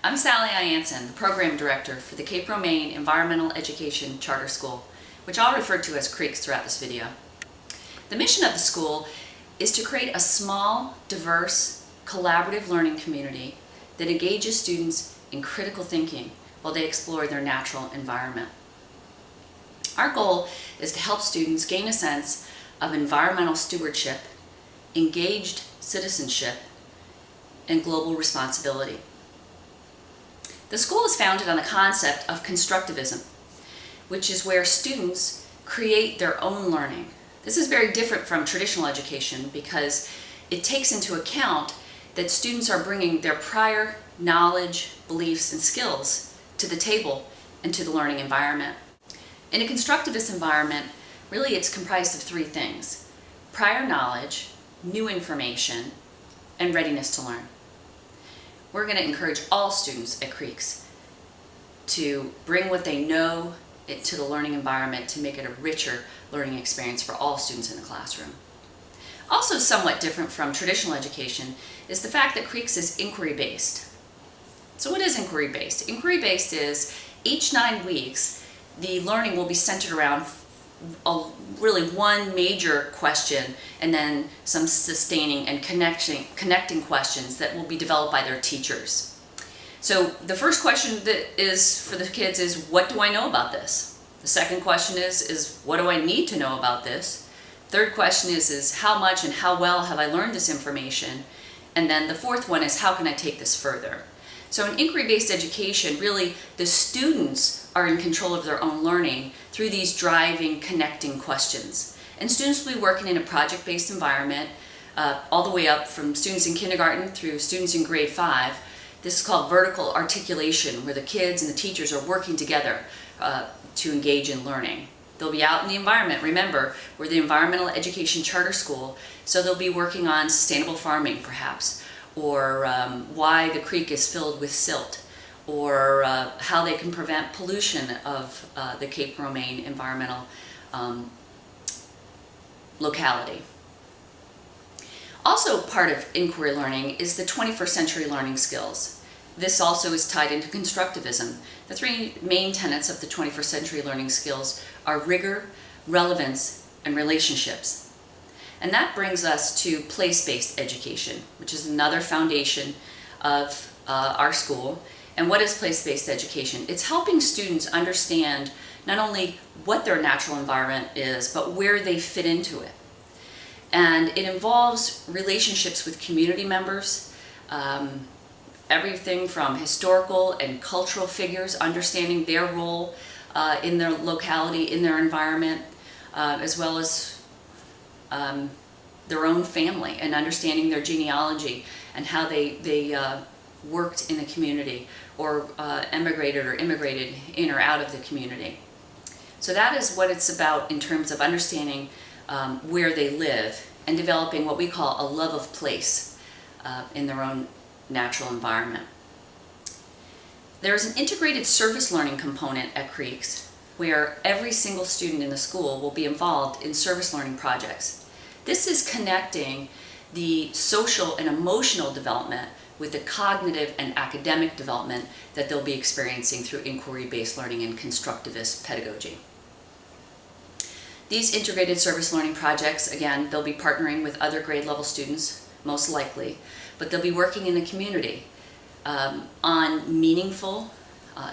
I'm Sally Ianson, the Program Director for the Cape Romaine Environmental Education Charter School, which I'll refer to as CREECS throughout this video. The mission of the school is to create a small, diverse, collaborative learning community that engages students in critical thinking while they explore their natural environment. Our goal is to help students gain a sense of environmental stewardship, engaged citizenship, and global responsibility. The school is founded on the concept of constructivism, which is where students create their own learning. This is very different from traditional education because it takes into account that students are bringing their prior knowledge, beliefs, and skills to the table and to the learning environment. In a constructivist environment, really it's comprised of three things: prior knowledge, new information, and readiness to learn. We're going to encourage all students at CREECS to bring what they know to the learning environment to make it a richer learning experience for all students in the classroom. Also somewhat different from traditional education is the fact that CREECS is inquiry-based. So what is inquiry-based? Inquiry-based is each 9 weeks the learning will be centered around really one major question and then some sustaining and connecting questions that will be developed by their teachers. So the first question that is for the kids is, what do I know about this? The second question is what do I need to know about this? Third question is how much and how well have I learned this information? And then the fourth one is, how can I take this further? So in inquiry-based education, really the students are in control of their own learning through these driving, connecting questions. And students will be working in a project-based environment all the way up from students in kindergarten through students in grade 5. This is called vertical articulation, where the kids and the teachers are working together to engage in learning. They'll be out in the environment. Remember, we're the Environmental Education Charter School, so they'll be working on sustainable farming perhaps, or why the creek is filled with silt, or how they can prevent pollution of the Cape Romaine environmental locality. Also part of inquiry learning is the 21st century learning skills. This also is tied into constructivism. The three main tenets of the 21st century learning skills are rigor, relevance, and relationships. And that brings us to place-based education, which is another foundation of our school. And what is place-based education? It's helping students understand not only what their natural environment is, but where they fit into it. And it involves relationships with community members, everything from historical and cultural figures, understanding their role in their locality, in their environment, as well as their own family, and understanding their genealogy and how they worked in the community or emigrated or immigrated in or out of the community. So that is what it's about in terms of understanding where they live and developing what we call a love of place in their own natural environment. There's an integrated service learning component at CREECS where every single student in the school will be involved in service learning projects. This is connecting the social and emotional development with the cognitive and academic development that they'll be experiencing through inquiry-based learning and constructivist pedagogy. These integrated service learning projects, again, they'll be partnering with other grade level students, most likely, but they'll be working in the community on meaningful,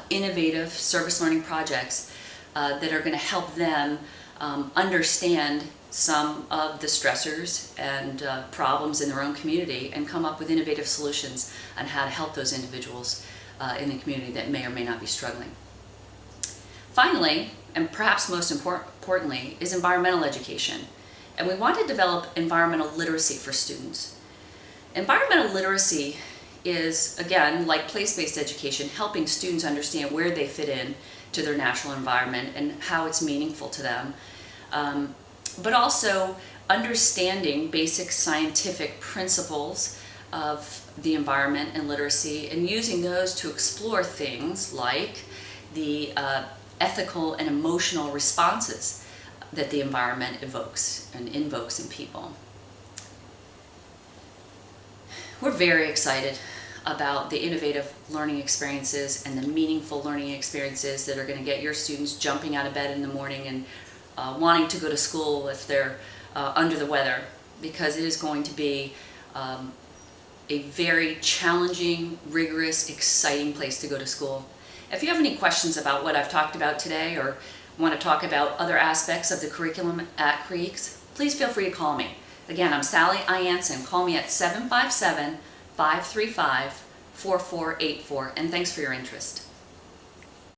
innovative service learning projects that are going to help them understand some of the stressors and problems in their own community and come up with innovative solutions on how to help those individuals in the community that may or may not be struggling. Finally, and perhaps most importantly, is environmental education. And we want to develop environmental literacy for students. Environmental literacy is, again, like place-based education, helping students understand where they fit in to their natural environment and how it's meaningful to them. But also understanding basic scientific principles of the environment and literacy, and using those to explore things like the ethical and emotional responses that the environment evokes and invokes in people. We're very excited about the innovative learning experiences and the meaningful learning experiences that are going to get your students jumping out of bed in the morning and wanting to go to school if they're under the weather, because it is going to be a very challenging, rigorous, exciting place to go to school. If you have any questions about what I've talked about today or want to talk about other aspects of the curriculum at CREECS, please feel free to call me. Again, I'm Sally Ianson. Call me at 757-535-4484, and thanks for your interest.